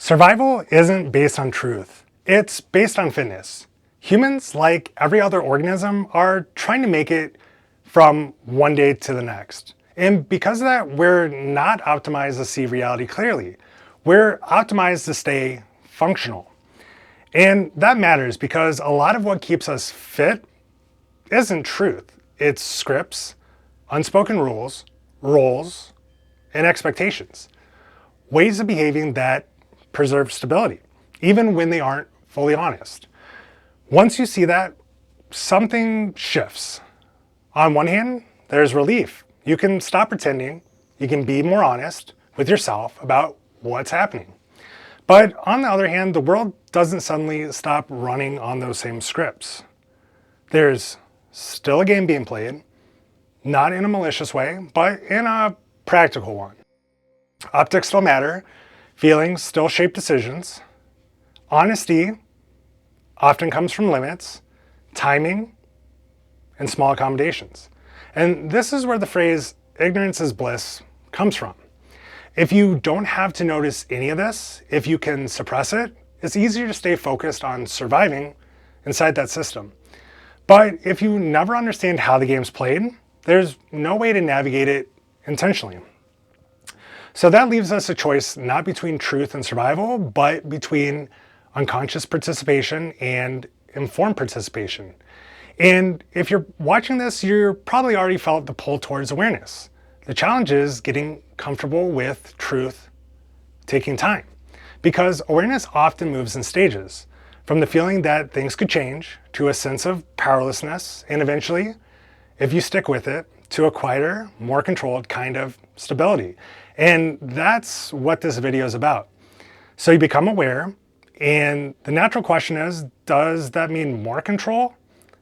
Survival isn't based on truth. It's based on fitness. Humans, like every other organism, are trying to make it from one day to the next. And because of that, we're not optimized to see reality clearly. We're optimized to stay functional. And that matters because a lot of what keeps us fit isn't truth. It's scripts, unspoken rules, roles, and expectations. Ways of behaving that preserve stability, even when they aren't fully honest. Once you see that, something shifts. On one hand, there's relief. You can stop pretending. You can be more honest with yourself about what's happening. But on the other hand, the world doesn't suddenly stop running on those same scripts. There's still a game being played, not in a malicious way, but in a practical one. Optics still matter. Feelings still shape decisions. Honesty often comes from limits, timing, and small accommodations. And this is where the phrase ignorance is bliss comes from. If you don't have to notice any of this, if you can suppress it, it's easier to stay focused on surviving inside that system. But if you never understand how the game's played, there's no way to navigate it intentionally. So that leaves us a choice not between truth and survival, but between unconscious participation and informed participation. And if you're watching this, you're probably already felt the pull towards awareness. The challenge is getting comfortable with truth taking time, because awareness often moves in stages, from the feeling that things could change to a sense of powerlessness, and eventually, if you stick with it, to a quieter, more controlled kind of stability. And that's what this video is about. So you become aware, and the natural question is, does that mean more control?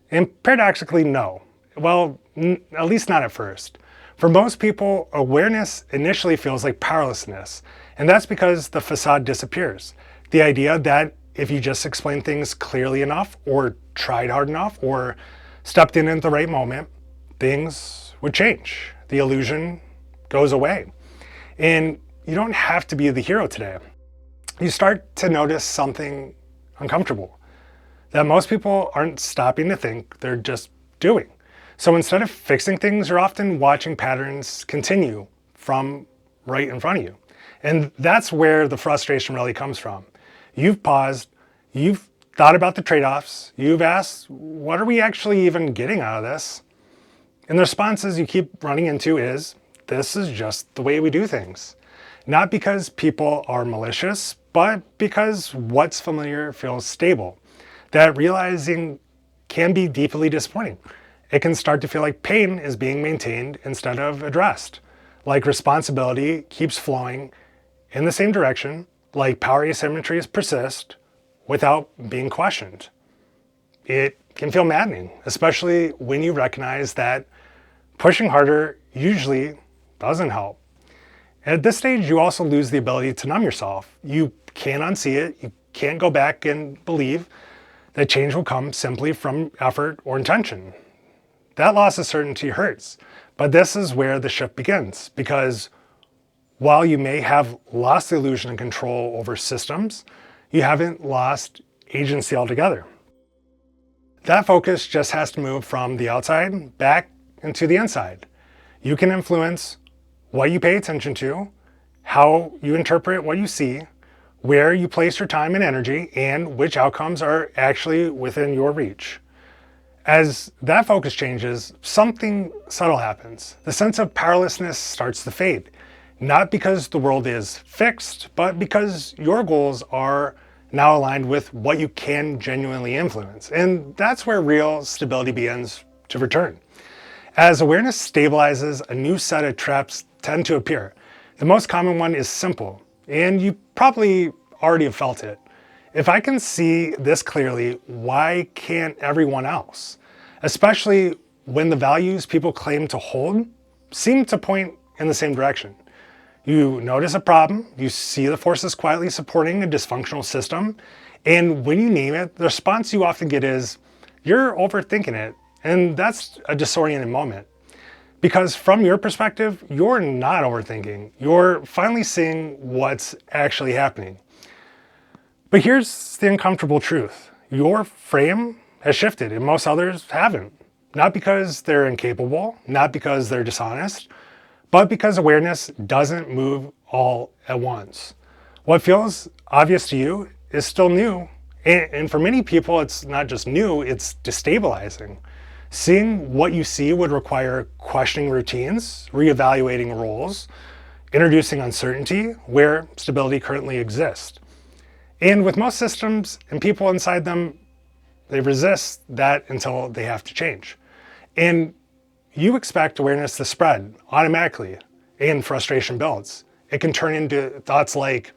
And paradoxically, no. Well, at least not at first. For most people, awareness initially feels like powerlessness, and that's because the facade disappears. The idea that if you just explain things clearly enough, or tried hard enough, or stepped in at the right moment, things would change. The illusion goes away. And you don't have to be the hero today. You start to notice something uncomfortable that most people aren't stopping to think, they're just doing. So instead of fixing things, you're often watching patterns continue from right in front of you. And that's where the frustration really comes from. You've paused, you've thought about the trade-offs, you've asked, what are we actually even getting out of this? And the responses you keep running into is, this is just the way we do things. Not because people are malicious, but because what's familiar feels stable. That realizing can be deeply disappointing. It can start to feel like pain is being maintained instead of addressed. Like responsibility keeps flowing in the same direction, like power asymmetries persist without being questioned. It can feel maddening, especially when you recognize that pushing harder usually doesn't help. At this stage, you also lose the ability to numb yourself. You can't unsee it. You can't go back and believe that change will come simply from effort or intention. That loss of certainty hurts, but this is where the shift begins, because while you may have lost the illusion of control over systems, you haven't lost agency altogether. That focus just has to move from the outside back into the inside. You can influence what you pay attention to, how you interpret what you see, where you place your time and energy, and which outcomes are actually within your reach. As that focus changes, something subtle happens. The sense of powerlessness starts to fade, not because the world is fixed, but because your goals are now aligned with what you can genuinely influence. And that's where real stability begins to return. As awareness stabilizes, a new set of traps tend to appear. The most common one is simple, and you probably already have felt it. If I can see this clearly, why can't everyone else? Especially when the values people claim to hold seem to point in the same direction. You notice a problem, you see the forces quietly supporting a dysfunctional system, and when you name it, the response you often get is, you're overthinking it, and that's a disorienting moment. Because from your perspective, you're not overthinking. You're finally seeing what's actually happening. But here's the uncomfortable truth. Your frame has shifted and most others haven't. Not because they're incapable, not because they're dishonest, but because awareness doesn't move all at once. What feels obvious to you is still new. And for many people, it's not just new, it's destabilizing. Seeing what you see would require questioning routines, reevaluating roles, introducing uncertainty where stability currently exists. And with most systems and people inside them, they resist that until they have to change. And you expect awareness to spread automatically, and frustration builds. It can turn into thoughts like,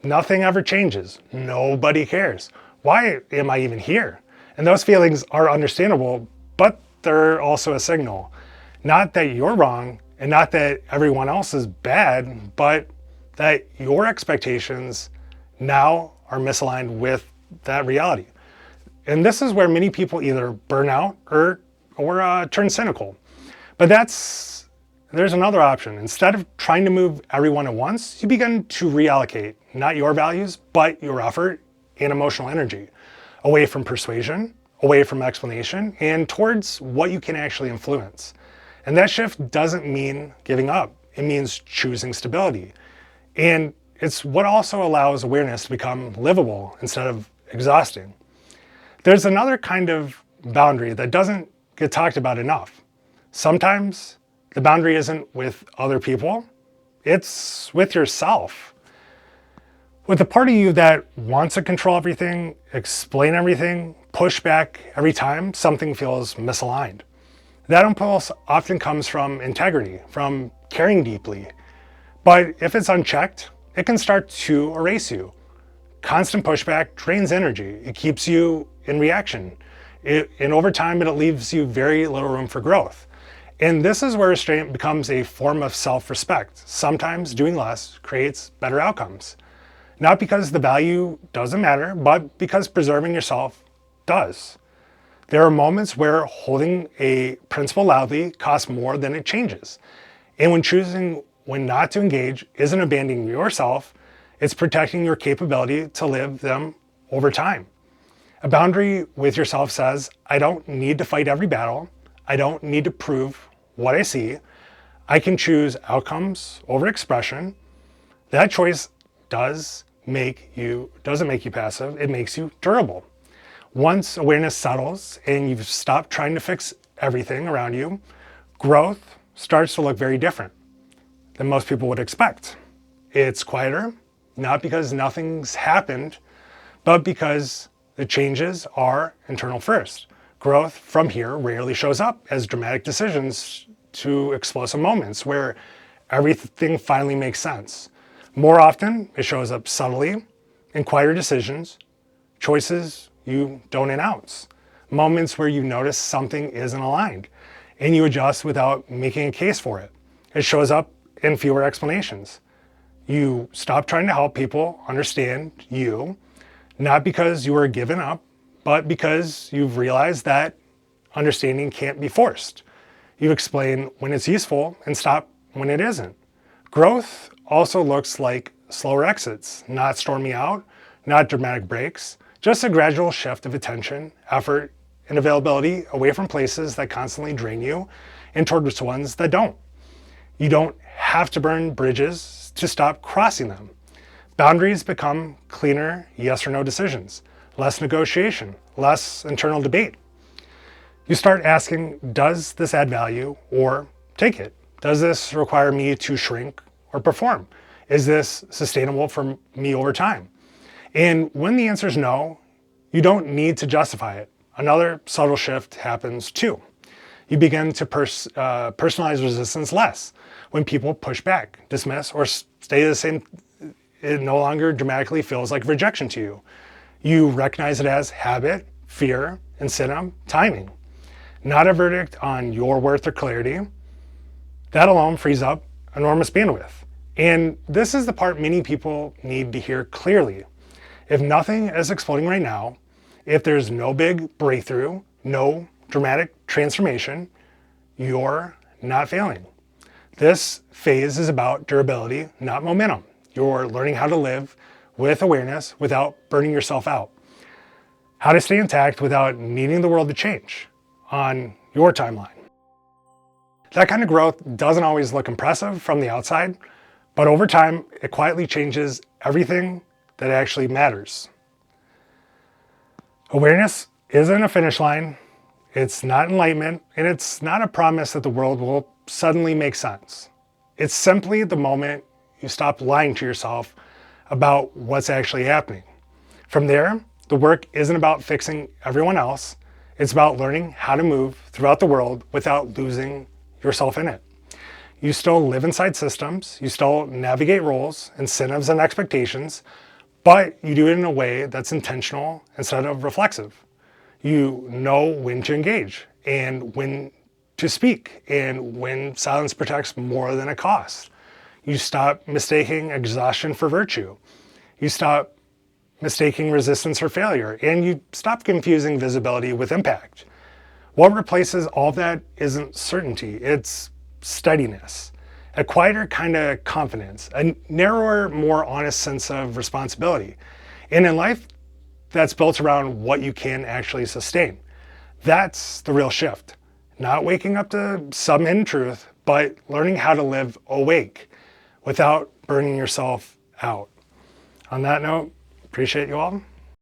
nothing ever changes, nobody cares. Why am I even here? And those feelings are understandable, but they're also a signal. Not that you're wrong, and not that everyone else is bad, but that your expectations now are misaligned with that reality. And this is where many people either burn out or turn cynical. But there's another option. Instead of trying to move everyone at once, you begin to reallocate not your values, but your effort and emotional energy away from persuasion, away from explanation, and towards what you can actually influence. And that shift doesn't mean giving up. It means choosing stability. And it's what also allows awareness to become livable instead of exhausting. There's another kind of boundary that doesn't get talked about enough. Sometimes the boundary isn't with other people, it's with yourself. With the part of you that wants to control everything, explain everything, push back every time something feels misaligned. That impulse often comes from integrity, from caring deeply. But if it's unchecked, it can start to erase you. Constant pushback drains energy. It keeps you in reaction. And over time, it leaves you very little room for growth. And this is where restraint becomes a form of self-respect. Sometimes doing less creates better outcomes. Not because the value doesn't matter, but because preserving yourself does. There are moments where holding a principle loudly costs more than it changes. And when choosing when not to engage isn't abandoning yourself, it's protecting your capability to live them over time. A boundary with yourself says, I don't need to fight every battle. I don't need to prove what I see. I can choose outcomes over expression. That choice doesn't make you passive, it makes you durable. Once awareness settles and you've stopped trying to fix everything around you, growth starts to look very different than most people would expect. It's quieter, not because nothing's happened, but because the changes are internal first. Growth from here rarely shows up as dramatic decisions to explosive moments where everything finally makes sense. More often, it shows up subtly in quieter decisions, choices you don't announce, moments where you notice something isn't aligned, and you adjust without making a case for it. It shows up in fewer explanations. You stop trying to help people understand you, not because you were given up, but because you've realized that understanding can't be forced. You explain when it's useful and stop when it isn't. Growth also looks like slower exits, not storming out, not dramatic breaks, just a gradual shift of attention, effort, and availability away from places that constantly drain you and towards ones that don't. You don't have to burn bridges to stop crossing them. Boundaries become cleaner yes or no decisions, less negotiation, less internal debate. You start asking, does this add value or take it? Does this require me to shrink or perform? Is this sustainable for me over time? And when the answer is no, you don't need to justify it. Another subtle shift happens too. You begin to personalize resistance less. When people push back, dismiss, or stay the same, it no longer dramatically feels like rejection to you. You recognize it as habit, fear, incentive, timing. Not a verdict on your worth or clarity. That alone frees up enormous bandwidth. And this is the part many people need to hear clearly. If nothing is exploding right now, if there's no big breakthrough, no dramatic transformation, you're not failing. This phase is about durability, not momentum. You're learning how to live with awareness without burning yourself out. How to stay intact without needing the world to change on your timeline. That kind of growth doesn't always look impressive from the outside, but over time, it quietly changes everything that actually matters. Awareness isn't a finish line, it's not enlightenment, and it's not a promise that the world will suddenly make sense. It's simply the moment you stop lying to yourself about what's actually happening. From there, the work isn't about fixing everyone else, it's about learning how to move throughout the world without losing yourself in it. You still live inside systems, you still navigate roles, incentives, and expectations, but you do it in a way that's intentional instead of reflexive. You know when to engage and when to speak and when silence protects more than it costs. You stop mistaking exhaustion for virtue. You stop mistaking resistance for failure, and you stop confusing visibility with impact. What replaces all that isn't certainty, it's steadiness, a quieter kind of confidence, a narrower, more honest sense of responsibility. And in life, that's built around what you can actually sustain. That's the real shift. Not waking up to some hidden truth, but learning how to live awake without burning yourself out. On that note, appreciate you all.